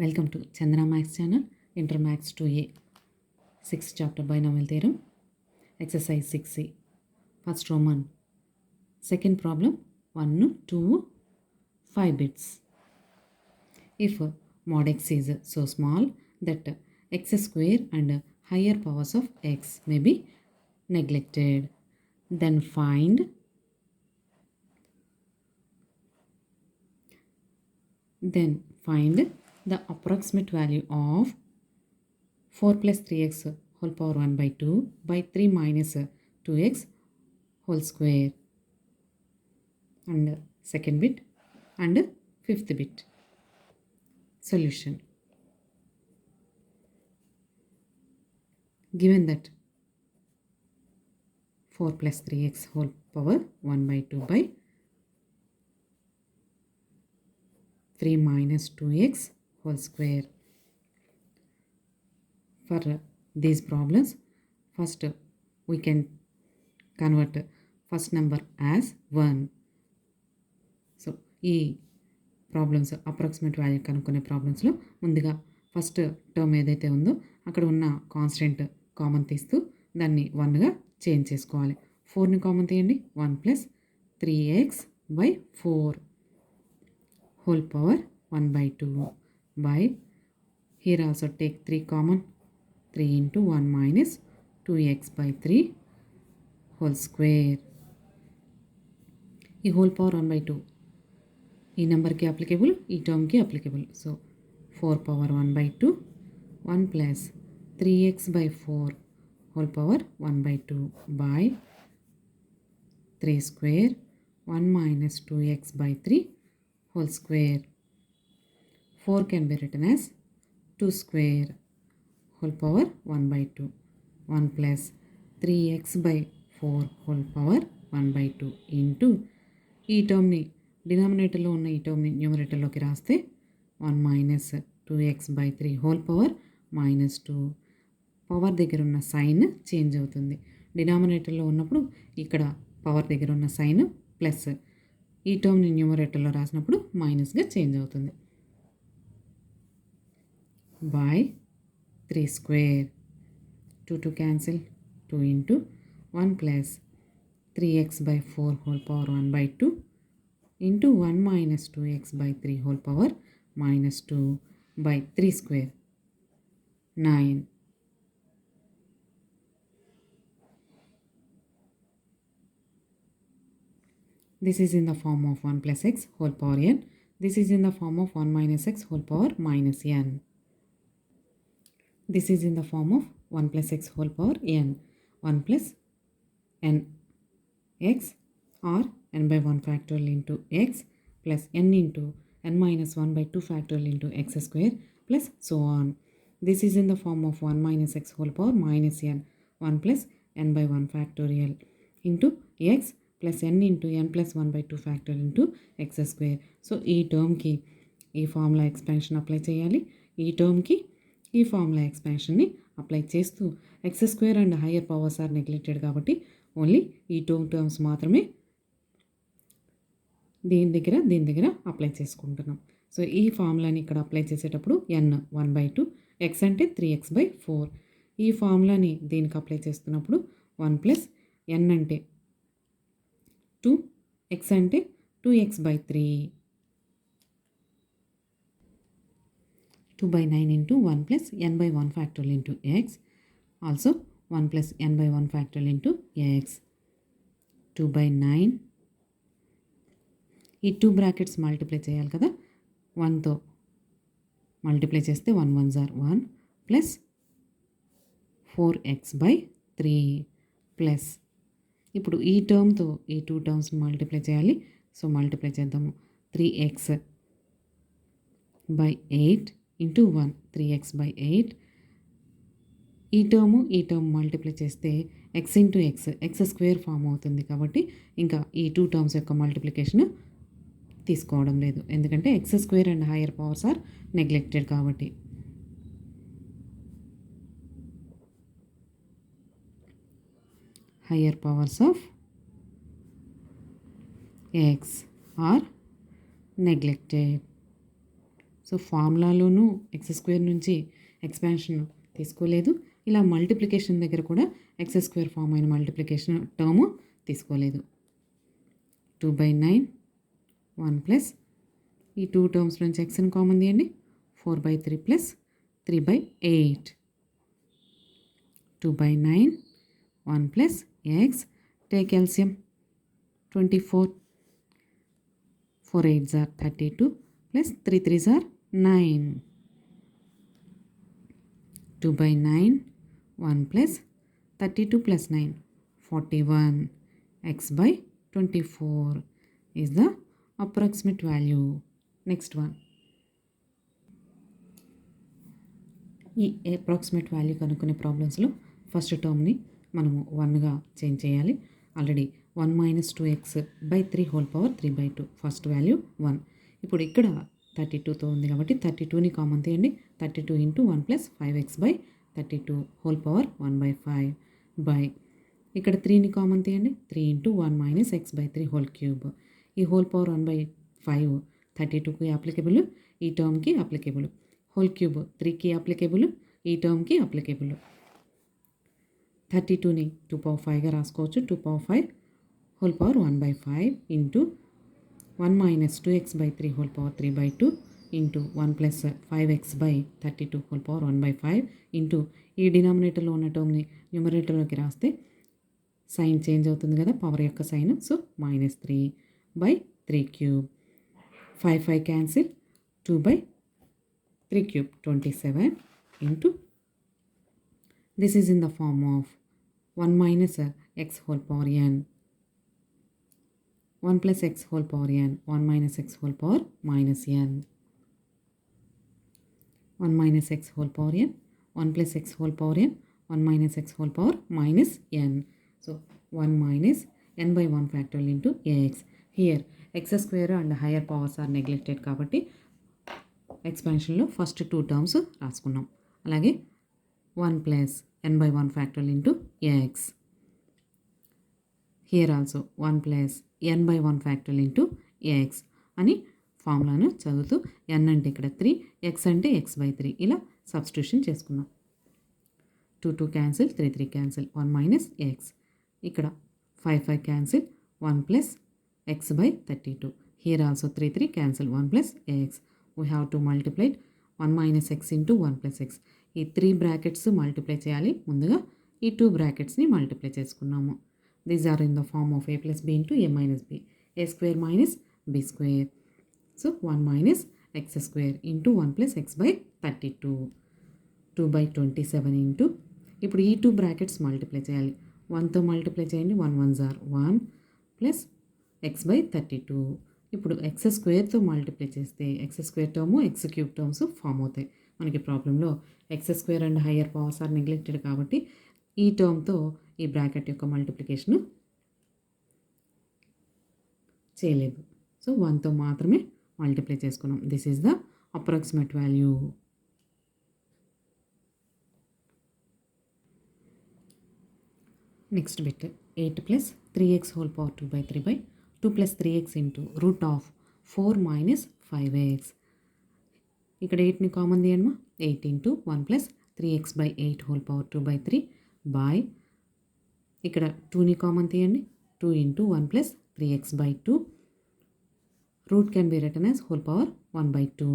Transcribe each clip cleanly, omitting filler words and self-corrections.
Welcome to Chandra Max channel, Inter Max 2A, 6th chapter binomial theorem, exercise 6C. First Roman, second problem, 1, 2, 5 bits. If mod x is so small that x square and higher powers of x may be neglected, then find the approximate value of 4 plus 3x whole power 1 by 2 by 3 minus 2x whole square, and second bit and fifth bit. Solution. Given that 4 plus 3x whole power 1 by 2 by 3 minus 2x whole square. For these problems, first we can convert first number as 1. So ఈ problems approximate value కనుక్కునే ప్రాబ్లమ్స్లో ముందుగా first term ఏదైతే ఉందో అక్కడ ఉన్న constant common తీస్తూ దాన్ని 1గా change చేసుకోవాలి. 4ని కామన్ తీయండి. 1 plus 3x by 4 whole power 1 by 2 by, here also take 3 common, 3 into 1 minus 2x by 3 whole square. ఈ whole power 1 by 2 ఈ నెంబర్కి అప్లికేబుల్, ఈ టర్మ్కి applicable. So 4 power 1 by 2, 1 plus 3x by 4 whole power 1 by 2 by 3 square 1 minus 2x by 3 whole square. 4 can be written as 2 square whole power 1 by 2. 1 plus 3x by 4 whole power 1 by 2 into ఈ టర్మ్ని డినామినేటర్లో ఉన్న ఈ టర్మ్ని న్యూమరేటర్లోకి రాస్తే 1 minus 2x by 3 whole power minus 2. Power దగ్గర ఉన్న sign change అవుతుంది. డినామినేటర్లో ఉన్నప్పుడు ఇక్కడ power దగ్గర ఉన్న సైన్ ప్లస్, ఈ టర్మ్ని న్యూమరేటర్లో రాసినప్పుడు మైనస్గా చేంజ్ అవుతుంది. By 3 square, 2 cancel, 2 into 1 plus 3x by 4 whole power 1 by 2 into 1 minus 2x by 3 whole power minus 2 by 3 square 9. This is in the form of 1 plus x whole power n. This is in the form of 1 minus x whole power minus n. This is in the form of 1 plus x whole power n. 1 plus n x or n by 1 factorial into x plus n into n minus 1 by 2 factorial into x square plus so on. This is in the form of 1 minus x whole power minus n. 1 plus n by 1 factorial into x plus n into n plus 1 by 2 factorial into x square. So ఈ టర్మ్కి ఈ formula expansion apply చేయాలి, ఈ టర్మ్కి ఈ formula ఎక్స్పాన్షన్ని apply చేస్తూ x square and higher powers are neglected కాబట్టి ఓన్లీ ఈ టూ టర్మ్స్ మాత్రమే దీని దగ్గర అప్లై చేసుకుంటున్నాం. సో ఈ ఫార్ములాని ఇక్కడ అప్లై చేసేటప్పుడు n 1 by 2, x అంటే 3x by 4. ఈ ఫార్ములాని దీనికి అప్లై చేస్తున్నప్పుడు 1 ప్లస్ n అంటే 2, x అంటే 2x by 3, 2 by 9 into 1 plus n by 1 factorial into x, also 1 plus n by 1 factorial into x, 2 by 9. ఈ 2 బ్రాకెట్స్ మల్టిప్లై చేయాలి కదా, 1తో మల్టిప్లై చేస్తే 1 1s are 1 plus 4x by 3 plus, ఇప్పుడు ఈ టర్మ్తో ఈ 2 టర్మ్స్ మల్టిప్లై చేయాలి. సో మల్టిప్లై చేద్దాము. 3x by 8 into 1, 3x by 8. ఈ టర్మ్ మల్టిప్లై చేస్తే x into x square form అవుతుంది కాబట్టి ఇంకా ఈ 2 టర్మ్స్ యొక్క మల్టిప్లికేషన్ తీసుకోవడం లేదు, ఎందుకంటే x square and higher powers are neglected కాబట్టి. higher powers of x are neglected. So ఫార్ములాలోనూ ఎక్స్ స్క్వేర్ నుంచి ఎక్స్పాన్షన్ తీసుకోలేదు, ఇలా మల్టిప్లికేషన్ దగ్గర కూడా ఎక్స్ స్క్వేర్ ఫామ్ అయిన మల్టిప్లికేషన్ టర్ము తీసుకోలేదు. 2/9 1 ప్లస్ ఈ 2 టర్మ్స్ నుంచి ఎక్స్ని కామన్ తీయండి, 4/3 plus 3/8. 2/9 1 plus X, take LCM 24, 4 8s are 32 plus 3 3s are 9. 2/9 1 plus 32 plus 9 41. X by 24 is the approximate value. Next one. ఈ అప్రాక్సిమేట్ వాల్యూ కనుక్కునే ప్రాబ్లమ్స్లో ఫస్ట్ టర్మ్ని మనము 1గా change చేయాలి. Already 1 - 2x/3 whole power 3/2 first value 1. ఇప్పుడు ఇక్కడ 32తో ఉంది కాబట్టి 32ని common తీయండి. 32 × 1 + 5x/32 whole power 1/5 by ఇక్కడ 3ని కామన్ తీయండి. 3 × 1 - x/3 హోల్ క్యూబ్. ఈ హోల్ పవర్ 1/5 32కి అప్లికేబుల్, ఈ టర్మ్కి అప్లికేబుల్. హోల్ క్యూబ్ 3కి అప్లికేబుల్, ఈ టర్మ్కి అప్లికేబుల్. 32ని 2^5గా రాసుకోవచ్చు. 2^5 whole power 1/5 into 1 - 2x/3 whole power 3/2 into 1 + 5x/32 whole power 1/5 into ఈ డినామినేటర్లో ఉన్న టర్మ్ని న్యూమరేటర్లోకి రాస్తే సైన్ చేంజ్ అవుతుంది కదా, పవర్ యొక్క sign. So -3/3 cube. 5 5 cancel, 2/3 cube 27 into this is in the form of 1 - x whole power n. 1 + x whole power n, 1 - x whole power -n. 1 - x whole power n, 1 + x whole power n, 1 - x whole power -n. So 1 - n by 1 factorial into ax. Here x square and higher powers are neglected కాబట్టి ఎక్స్పాన్షన్లో first 2 terms రాసుకున్నాం. అలాగే 1 + n by 1 factorial into x. Here also 1 + n by 1 factorial into x అని ఫార్ములాను చదువుతూ n అంటే ఇక్కడ 3, x అంటే x/3 ఇలా సబ్స్టిట్యూషన్ చేసుకున్నాం. 2 2 క్యాన్సిల్, 3 3 క్యాన్సిల్, 1 - x. ఇక్కడ 5 5 cancel, 1 + x/32. Here also 3 3 cancel, 1 + x. We have to multiply 1 - x into 1 + x. ఈ 3 బ్రాకెట్స్ మల్టిప్లై చేయాలి. ముందుగా ఈ 2 బ్రాకెట్స్ని మల్టిప్లై చేసుకున్నాము. These are in the form of a + b into a - b. a square - b square. So 1 - x² into 1 + x/32. 2/27 into ఇప్పుడు ఈ 2 brackets multiply చేయాలి. 1తో multiply చేయండి. 1 1s are 1 + x/32. ఇప్పుడు x² మల్టిప్లై చేస్తే x² term x³ terms form అవుతాయి. మనకి ప్రాబ్లంలో x² and higher powers are neglected కాబట్టి ఈ టర్మ్తో ఈ బ్రాకెట్ యొక్క మల్టిప్లికేషన్ చేయలేదు. సో 1తో మాత్రమే మల్టిప్లై చేసుకున్నాం. This is the approximate value. Next bit 8 + 3x whole power 2/3 2 + 3x into √4 - 5x. ఇక్కడ 8ని కామన్ తీయండి. 8 into 1 + 3x/8 whole power 2/3 by ఇక్కడ 2ని కామన్ తీయండి. 2 into 1 + 3x/2 root can be written as whole power 1/2.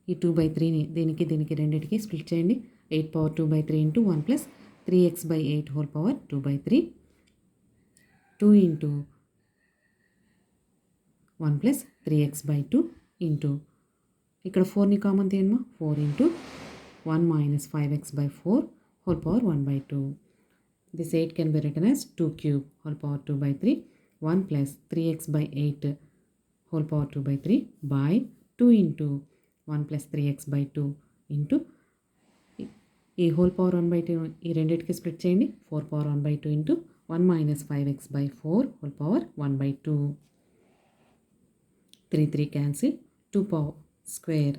ఈ 2/3ని దీనికి రెండింటికి స్ప్లిట్ చేయండి. 8 power 2/3 into 1 + 3x/8 whole power 2/3 2 into 1 + 3x/2 into ఇక్కడ 4ని కామన్ తీయండి. 4 into 1 - 5x/4 whole power 1/2. This 8 can be written as 2 cube whole power 2/3 1 + 3x/8 whole power 2/3 by 2 into 1 + 3x/2 into ఈ whole power 1/2 ఈ రెండింటికి split చేయండి. 4 power 1/2 into 1 - 5x/4 whole power 1/2. 3 3 cancel, 2 power square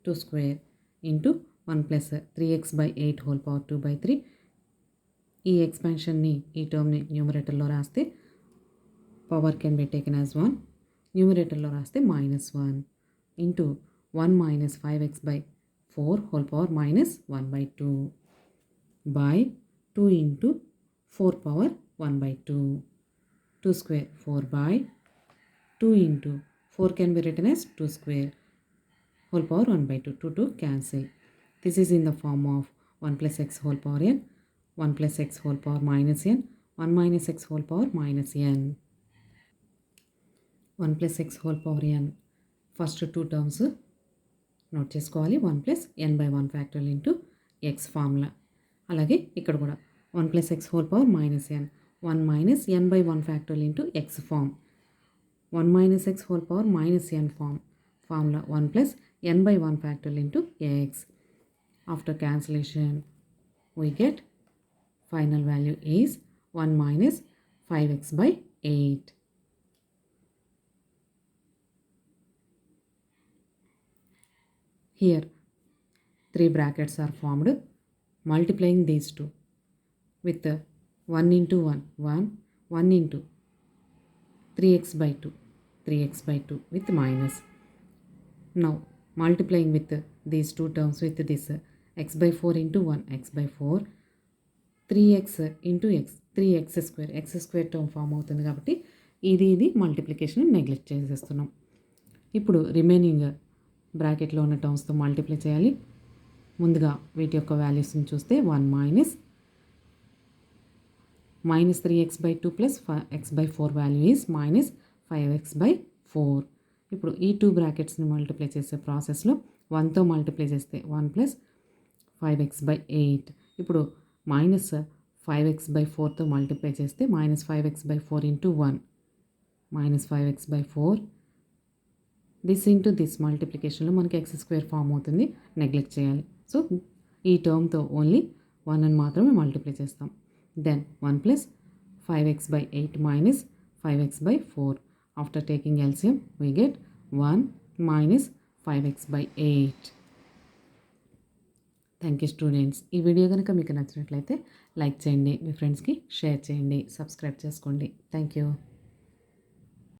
2 square into 1 + 3x/8 whole power 2/3. ఈ ఎక్స్పాన్షన్ని ఈ టర్మ్ని న్యూమరేటర్లో రాస్తే power can be taken as 1, న్యూమరేటర్లో రాస్తే -1 into 1 minus 5x by 4 whole power minus 1 by 2 by 2 into 4 power 1 by 2. 2 square 4 by 2 into 4 can be written as 2 square whole power 1 by 2. 2 to cancel. This is in the form of 1 plus x whole power n, 1 plus x whole power minus n, 1 minus x whole power minus n. 1 plus x whole power n. First two terms note చేసుకోవాలి. 1 plus n by 1 factorial into x formula. అలాగే ఇక్కడ కూడా 1 plus x whole power minus n, 1 minus n by 1 factorial into x form, 1 minus x whole power minus n formula 1 plus n by 1 factorial into x. After cancellation we get final value is 1 minus 5x by 8. Here 3 brackets are formed multiplying these two with 1 into 1, 1, 1 into 3x by 2, 3x by 2 with minus. Now multiplying with these two terms with this x by 4 into 1, x by 4, 3x into x, 3x square, x square term form అవుతుంది కాబట్టి ఇది multiplication neglect చేసేస్తున్నాం. ఇప్పుడు remaining బ్రాకెట్లో ఉన్న టర్మ్స్తో multiply చేయాలి. ముందుగా వీటి యొక్క వాల్యూస్ని చూస్తే 1 minus 3x by 2 plus x by 4 value is minus 5x by 4. ఇప్పుడు ఈ 2 బ్రాకెట్స్ని మల్టిప్లై చేసే ప్రాసెస్లో 1తో మల్టిప్లై చేస్తే 1 ప్లస్ 5x by 8. ఇప్పుడు మైనస్ 5x by 4తో మల్టిప్లై చేస్తే minus 5x by 4 into 1, minus 5x by 4. This into this మల్టిప్లికేషన్లో మనకి ఎక్స్ స్క్వేర్ ఫామ్ అవుతుంది, నెగ్లెక్ట్ చేయాలి. సో ఈ టర్మ్తో ఓన్లీ 1 అని మాత్రమే మల్టిప్లై చేస్తాం. Then 1 plus 5x by 8 minus 5x by 4. After taking LCM we get 1 minus 5x by 8. Thank you students. ఈ వీడియో కనుక మీకు నచ్చినట్లయితే లైక్ చేయండి, మీ ఫ్రెండ్స్కి షేర్ చేయండి, సబ్స్క్రైబ్ చేసుకోండి. Thank you.